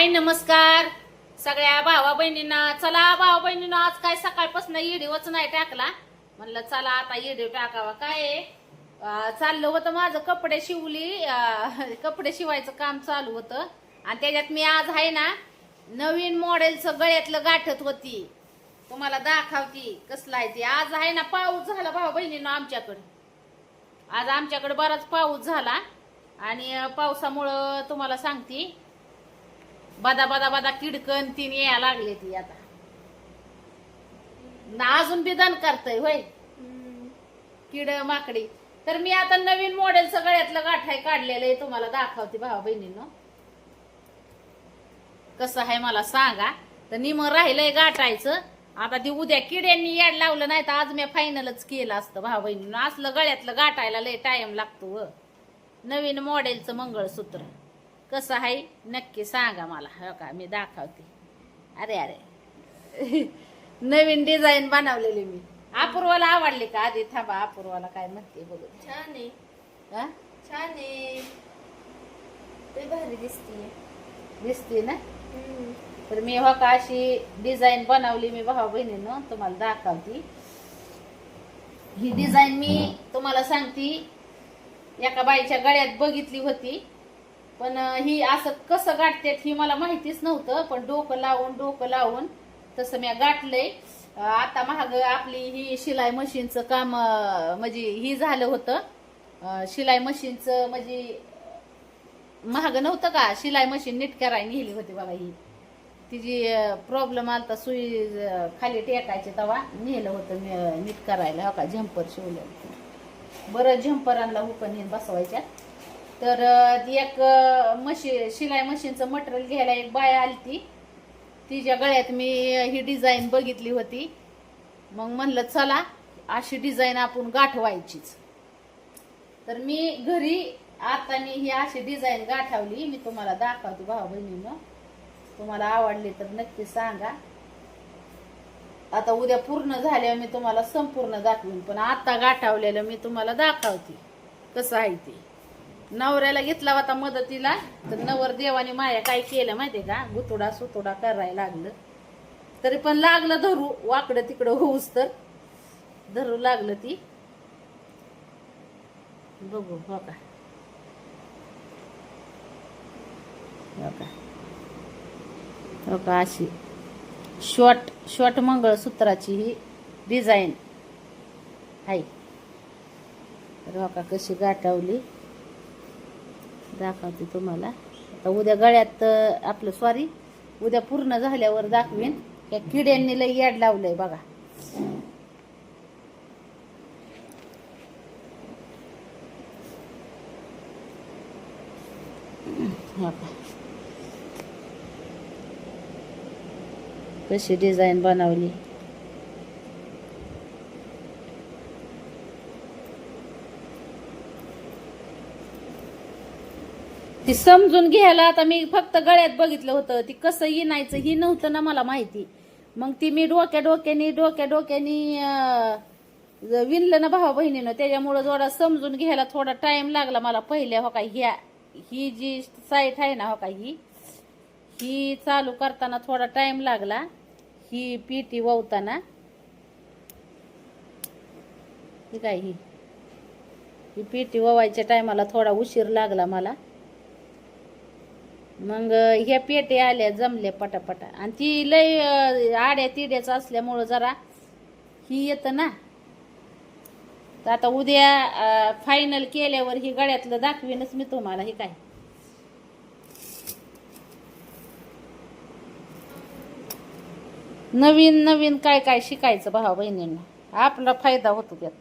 हाय नमस्कार सगळ्या भावा बहिणींना. चला भावा बहिणींना, आज काय सकाळपासून व्हिडिओच नाही टाकला. म्हणलं चला आता व्हिडिओ टाकावा. काय चाललं होतं माझं, कपडे शिवली, कपडे शिवायचं काम चालू होतं. आणि त्याच्यात मी आज आहे ना नवीन मॉडेलचं गळ्यातलं गाठत होती. तुम्हाला दाखवती कसलं आहे ते. आज आहे ना पाऊस झाला भावा बहिणींना आमच्याकडे. आज आमच्याकडे बराच पाऊस झाला आणि पावसामुळं तुम्हाला सांगते बदा बदा बदा किडकन तीन यायला लागले ती आता ना, अजून बी दन करतय होय किड माकडी. तर मी आता नवीन मॉडेल सगळ्यातलं गाठाय काढलेलं आहे, तुम्हाला दाखवते भावा बहिणींनो. कसं आहे मला सांगा. तर निम राहिलंय गाठायचं. आता ती उद्या किड्यांनी याड लावलं नाही तर आज मी फायनलच केलं असतं भावा बहिणींनो. असलं गळ्यातलं गाठायला लय टाइम लागतो. नवीन मॉडेलचं मंगळसूत्र कसं आहे नक्की सांगा मला. हो का मी दाखवते. अरे अरे नवीन डिझाईन बनवलेली मी. अपूर्वाला आवडली का? आधी थांबा, अपूर्वाला काय म्हणते बघू. छान आहे, हा छान आहे, ते भारी दिसते ना. तर मी हो का अशी डिझाईन बनवली मी भावा बहिणीनं, तुम्हाला दाखवते. ही डिझाईन मी तुम्हाला सांगते एका बाईच्या गळ्यात बघितली होती, पण ही असं कसं गाठते ही मला माहितीच नव्हतं. पण डोकं लावून तसं मी गाठलंय. आता महाग आपली ही शिलाई मशीनचं काम म्हणजे ही झालं होतं. शिलाई मशीनचं म्हणजे महाग नव्हतं का, शिलाई मशीन नीट करायला नेली होती बघा. ही तिची प्रॉब्लेम आलता, सुई खाली टेकायची तेव्हा नेलं होतं नीट करायला. हो का झंपर शिवलं. बरं झंपरांना हुकन बसवायच्या. तर एक शिलाई मशीनचं मटेरियल घ्यायला एक बाय आलती. तिच्या गळ्यात मी ही डिझाईन बघितली होती. मग म्हणलं चला अशी डिझाईन आपण गाठवायचीच. तर मी घरी आता मी ही अशी डिझाईन गाठवली. मी तुम्हाला दाखवते भावा बहिणीनं. तुम्हाला आवडली तर नक्की सांगा. आता उद्या पूर्ण झाल्यावर मी तुम्हाला संपूर्ण दाखवीन, पण आता गाठवलेलं मी तुम्हाला दाखवते कसं आहे ते. नवऱ्याला घेतला होता मदतीला, तर नवर देवाने माया काय केलं माहितीये का, गुतुडा सुतुडा करायला लागलं. तरी पण लागलं धरू, वाकडं तिकडं होऊस तर धरू लागलं ती. बघू हो का, हो का, हो का अशी शॉर्ट मंगळसूत्राची ही डिझाईन आहे. तर हो का कशी गाठवली दाखवते तुम्हाला. आता उद्या गळ्यात आपलं सॉरी उद्या पूर्ण झाल्यावर दाखवीन. या किड्यांनी लय याड लावलंय बघा. कशी डिझाईन बनवली. ती समजून घ्यायला आता मी फक्त गळ्यात बघितलं होतं. ती कसं येणायचं ही नव्हतं ना मला माहिती. मग ती मी डोक्यानी विणलं ना भावा बहिणीनं. त्याच्यामुळं थोडा समजून घ्यायला थोडा टाइम लागला मला पहिल्या. हो का ही जी साईट आहे ना, हो का ही चालू करताना थोडा टाइम लागला. ही पीटी ववताना ही काय ही पीटी ववायच्या टायमाला थोडा उशीर लागला मला. मग ह्या पेटे आल्या जमल्या पटापटा. आणि ती लय आड्या तिड्याच असल्यामुळं जरा ही येतं ना. तर आता उद्या फायनल केल्यावर ही गळ्यातलं दाखवीनच मी तुम्हाला. ही काय नवीन काय शिकायचं भावा बहिणींना. आपला फायदा होतो त्यात.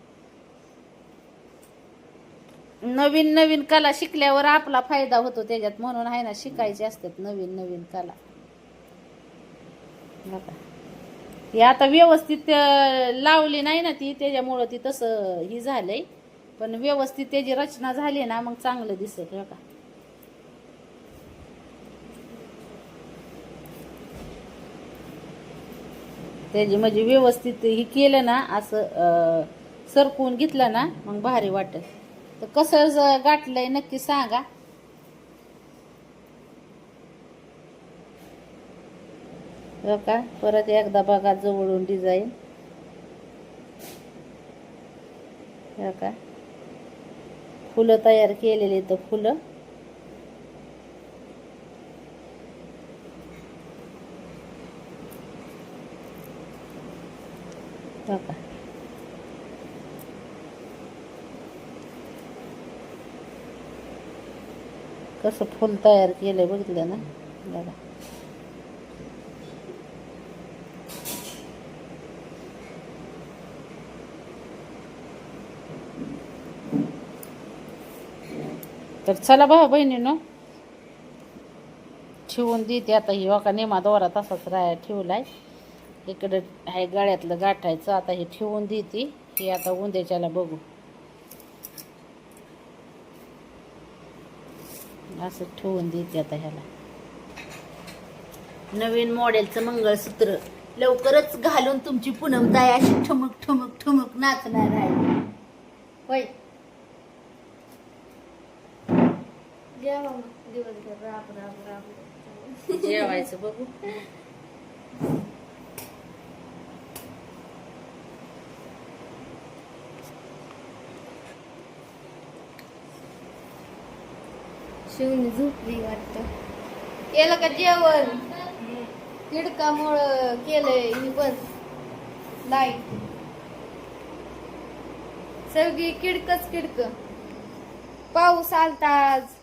नवीन कला शिकल्यावर आपला फायदा होतो त्याच्यात. म्हणून आहे ना शिकायचे असतात नवीन कला. ती आता व्यवस्थित लावली नाही ना ती, त्याच्यामुळं ती तसं ही झालंय. पण व्यवस्थित त्याची रचना झाली ना मग चांगलं दिसत. का त्याची म्हणजे व्यवस्थित ही केलं ना, असं सरकवून घेतलं ना मग भारी वाटत. तर कसं गाठलंय नक्की सांगा. हो का परत एकदा बघा जवळून डिझाईन हो का फुलं तयार केलेली तर फुलं हो का कसं फुल तयार केलंय बघितलं ना बघा तर चला भाऊ बहिणीनो ठेवून देते आता ही का नेमा दोरा तसाच ठेवलाय इकडे आहे गळ्यातलं गाठायचं आता हे ठेवून देते हे आता उंद्याच्याला बघू असं ठेवून देते आता ह्याला नवीन मॉडेलचं मंगळसूत्र लवकरच घालून तुमची पूनमताई अशी ठमक ठमक ठमक नाचणार आहे होय जेवा मग दिवसभर राब राब राब जेवायचं बघू शिवणी झोपली वाटतं केलं का जेवण किडकामुळं केलंय मी बंद लाईट सगळी किडकच किडक पाऊस आलता आज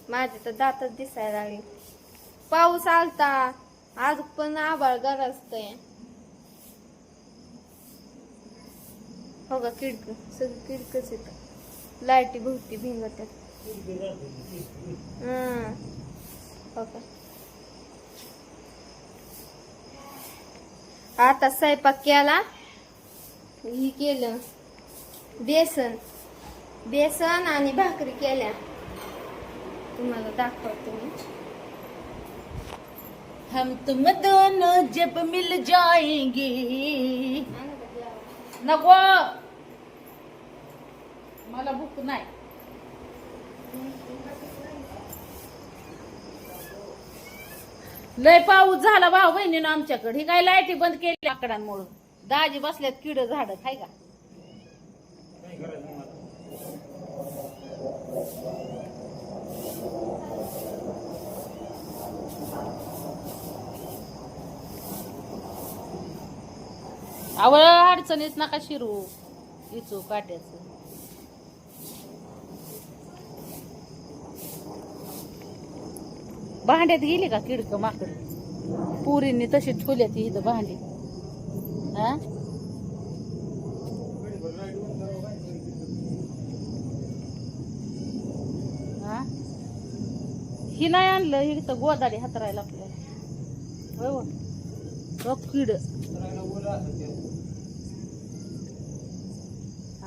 माझे तर दातच दिसायला लागले पाऊस आलता आज पण आभाळ गरजतंय हो का किडक सगळी किडकच येत लाईटी भोवती भिंगत हो का आता स्वयंपाक केला ही केलं बेसन बेसन आणि भाकरी केल्या तुम्हाला दाखवते मी हम तुम दोनों जब मिल जाएंगे नको मला भूक नाही लय पाऊस झाला भाऊ बहिणीनं आमच्याकडे ही काय लाईटी बंद केली आकडांमुळे दाजी बसल्यात किड झाड खाय का आवड अडचणीत नका शिरू इचू काट्याचं भांड्यात गेली का किडक माकड पुरींनी तशी ठेवल्या ती इथं भांडी हा हा ही नाही आणलं ही तर गोदाडी हातरायला आपल्याला होय हो किड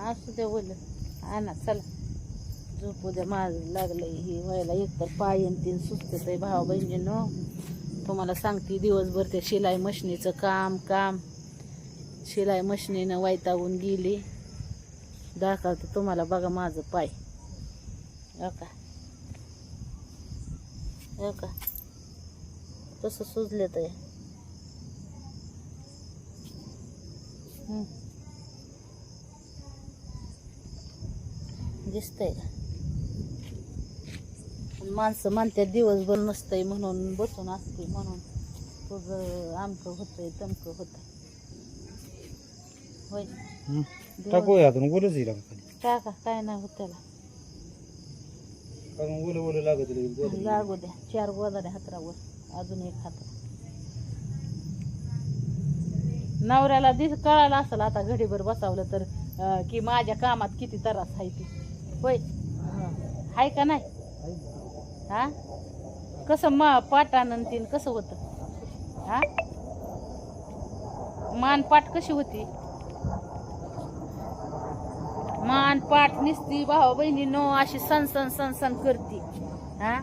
असू दे बोल आणा चला झोपू द्या माझ लागलंय ही व्हायला एकतर पाय तीन सुचत आहे भावा बहिणीनो तुम्हाला सांगते दिवसभर त्या शिलाई मशनीचं काम शिलाई मशनीनं वैतागून गेली दाखवते तुम्हाला बघा माझं पाय का कसं सुजले तर दिसतंय का माणसं म्हणतात दिवसभर नसतंय म्हणून बसून असते म्हणून तुझं आमकं होतंय तमकं होतंय होय टाकू यातून बोलच येईल टाका काय नाही होत त्याला बोल लागत लागू द्या 4 गोदाड्या हातरावर अजून एक हात नवऱ्याला कळालं असेल आता घडीभर बसावलं तर की माझ्या कामात किती त्रास आहे ती होय हाय का नाही हा कसं पाटानं तीन कसं होतं हा मानपाट कशी होती मानपाट निसती भाऊ बहिणी नो अशी सनसन करती हा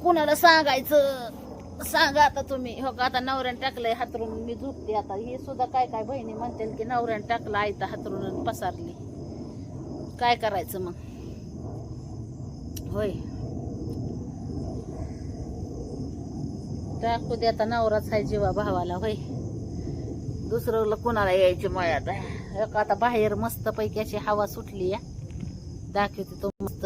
कुणाला सांगायचं सांगा आता तुम्ही हो का आता नवऱ्यानं टाकलंय हातरून मी झोपते आता हे सुद्धा काय बहिणी म्हणतील की नवऱ्यानं टाकलं आयता हातरून पसारली काय करायचं मग होय टाकू दे आता, नवराच आहे जीवा भावाला होय, दुसरं कुणाला यायची मळ्यात. एक आता बाहेर मस्त पैकी अशी हवा सुटली या, दाखवते तो मस्त.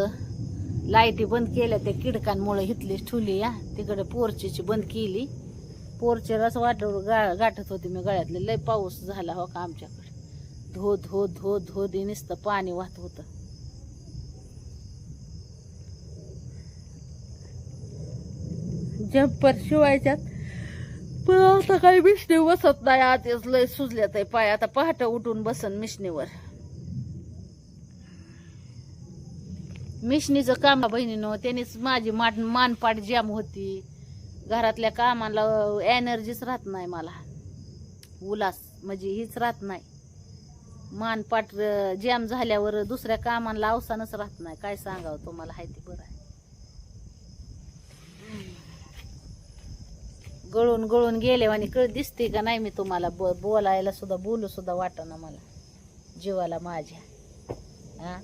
लाईटी बंद केल्या त्या किडकांमुळे हिथलीच ठेवली या, तिकडे पोर्चीची बंद केली. पोर्चेलाच वाटवर गाठत होती मी गळ्यातले. लय पाऊस झाला हो का आमच्याकडे, धो धो धो धो दे नुसतं पाणी वाहत होतं. जम्पर शिवायच्यात पण आता काही मिशनी बसत नाही, आतेच लय सुजल्यात आहे पाय. आता पहाटे उठून बसन मिशनीवर. मिशनीचं काम बहिणीनं, त्यानेच माझी मानपाट जाम होती. घरातल्या कामाला एनर्जीच राहत नाही मला, उल्हास म्हणजे हीच राहत नाही. मानपाट जॅम झाल्यावर दुसऱ्या कामाला अवसानच राहत नाही. काय सांगावं तुम्हाला, हाय ते बरं आहे. गळून गळून गेले आणि कळ दिसते का नाही मी तुम्हाला, बोलायला सुद्धा बोलू सुद्धा वाटना मला जीवाला माझ्या. हा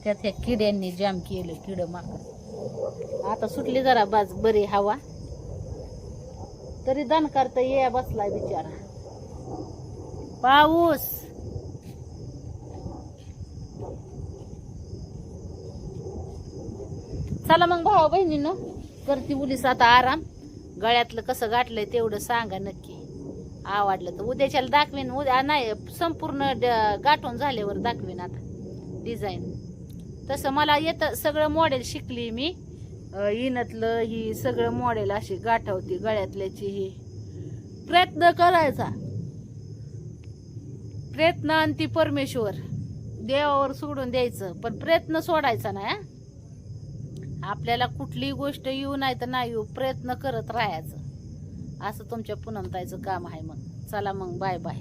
त्यात ह्या किड्यांनी जाम केलं, किड माकड. आता सुटली जरा बाज बरी हवा, तरी दणकार तर ये बसलाय बिचारा. पाऊस चला मग भावा बहिणीनो, करती उलीस आता आराम. गळ्यातलं कसं गाठलंय तेवढं सांगा नक्की. आवडलं तर उद्याच्याला दाखवीन. उद्या नाही, संपूर्ण गाठून झाल्यावर दाखवीन आता डिझाईन. तसं मला येतं सगळं मॉडेल शिकली मी. इनतलं ही सगळं मॉडेल अशी गाठवती गळ्यातल्याची. ही प्रयत्न करायचा, प्रयत्न आणि ती परमेश्वर देवावर सोडून द्यायचं, पण प्रयत्न सोडायचा नाही. आपल्याला कुठलीही गोष्ट येऊ नाही तर नाही येऊ, प्रयत्न करत राहायचं. असं तुमच्या पूनमताईचं काम आहे. मग चला मग, बाय बाय.